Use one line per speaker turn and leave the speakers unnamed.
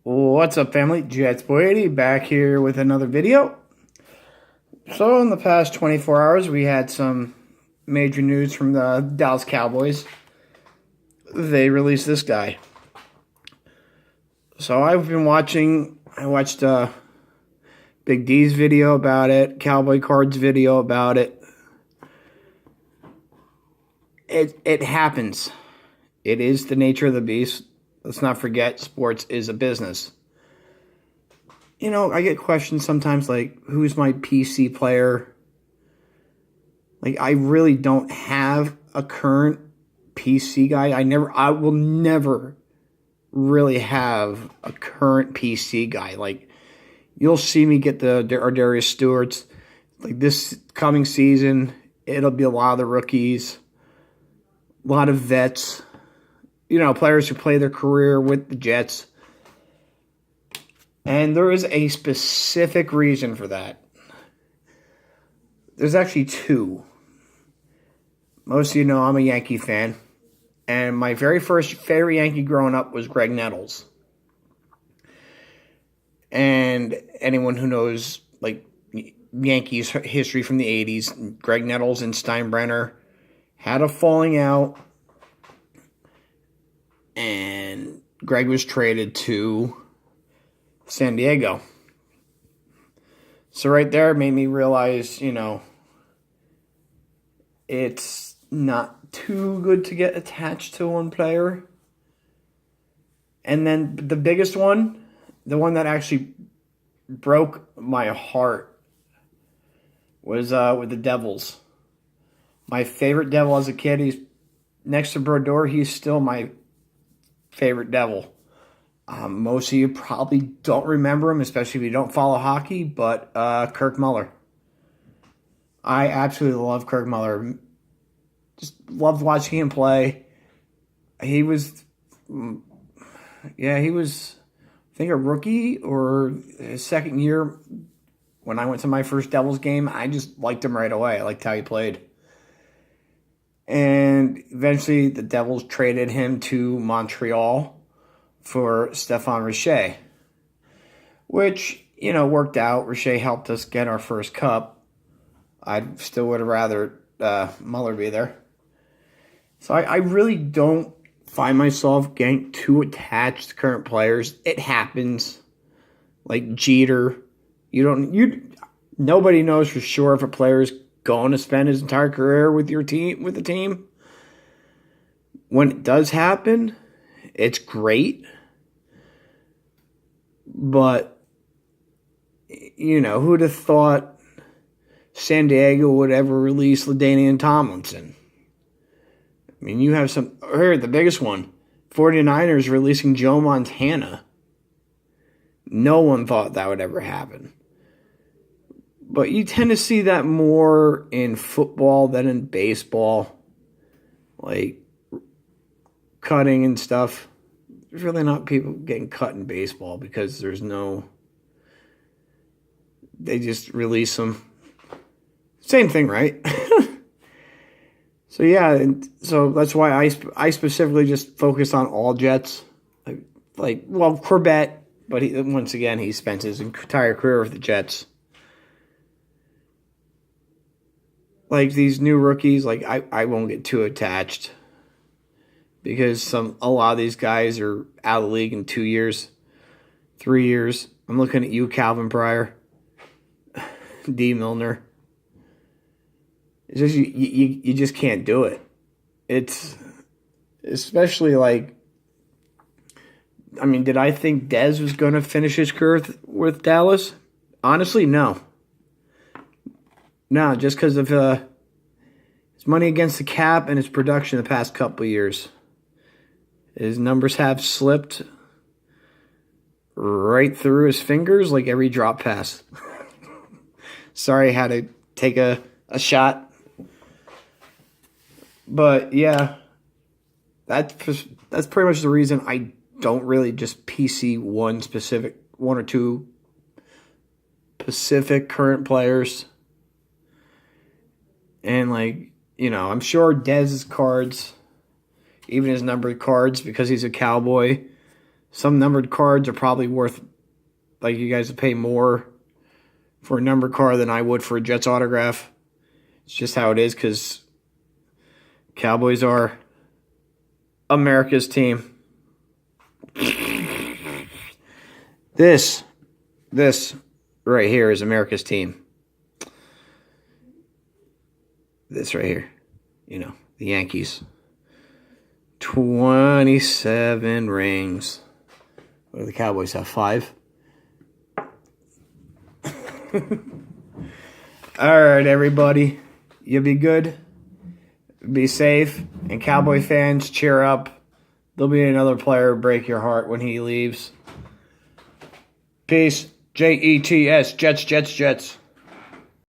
What's up, family? Jets Boy 80 back here with another video. So, in the past 24 hours, we had some major news from the Dallas Cowboys. They released this guy. So, I've been watching, I watched Big D's video about it, Cowboy Cards video about it. It happens. It is the nature of the beast. Let's not forget, sports is a business. You know, I get questions sometimes like, who's my PC player? Like, I really don't have a current PC guy. I will never really have a current PC guy. Like, you'll see me get the Darius Stewarts. Like, this coming season, it'll be a lot of the rookies, a lot of vets. You know, players who play their career with the Jets. And there is a specific reason for that. There's actually two. Most of you know I'm a Yankee fan. And my very first favorite Yankee growing up was Greg Nettles. And anyone who knows, like, Yankees history from the 80s, Greg Nettles and Steinbrenner had a falling out. And Greg was traded to San Diego. So right there made me realize, you know, it's not too good to get attached to one player. And then the biggest one, the one that actually broke my heart, was with the Devils. My favorite Devil as a kid, he's next to Brodeur, he's still my favorite Devil. Most of you probably don't remember him, especially if you don't follow hockey, but Kirk Muller. I absolutely love Kirk Muller. Just loved watching him play. He was, I think, a rookie or his second year when I went to my first Devils game. I just liked him right away. I liked how he played. And eventually the Devils traded him to Montreal for Stéphane Richer, which, you know, worked out. Richer helped us get our first cup. I still would have rather Muller be there. So I really don't find myself getting too attached to current players. It happens. Like Jeter, nobody knows for sure if a player is going to spend his entire career with your team, with the team. When it does happen, it's great. But, you know, who'd have thought San Diego would ever release LaDainian Tomlinson? I mean, you have here, the biggest one, 49ers releasing Joe Montana. No one thought that would ever happen. But you tend to see that more in football than in baseball. Like, cutting and stuff. There's really not people getting cut in baseball because they just release them. Same thing, right? So, yeah, and so that's why I specifically just focus on all Jets. Well, Corbett, but once again, he spent his entire career with the Jets. Like, these new rookies, like, I won't get too attached because a lot of these guys are out of the league in 2 years, 3 years. I'm looking at you, Calvin Pryor, D. Milner. It's just you just can't do it. It's especially like, I mean, did I think Dez was going to finish his career with Dallas? Honestly, no. No, just because of his money against the cap and his production the past couple of years. His numbers have slipped right through his fingers like every drop pass. Sorry I had to take a shot. But, yeah, that's pretty much the reason I don't really just PC one or two specific current players. And, like, you know, I'm sure Dez's cards, even his numbered cards, because he's a Cowboy, Some numbered cards are probably worth, like, you guys would pay more for a numbered card than I would for a Jets autograph. It's just how it is because Cowboys are America's team. This right here is America's team. This right here, the Yankees. 27 rings. What do the Cowboys have? 5? All right, everybody. You be good. Be safe. And Cowboy fans, cheer up. There'll be another player break your heart when he leaves. Peace. Jets, Jets, Jets.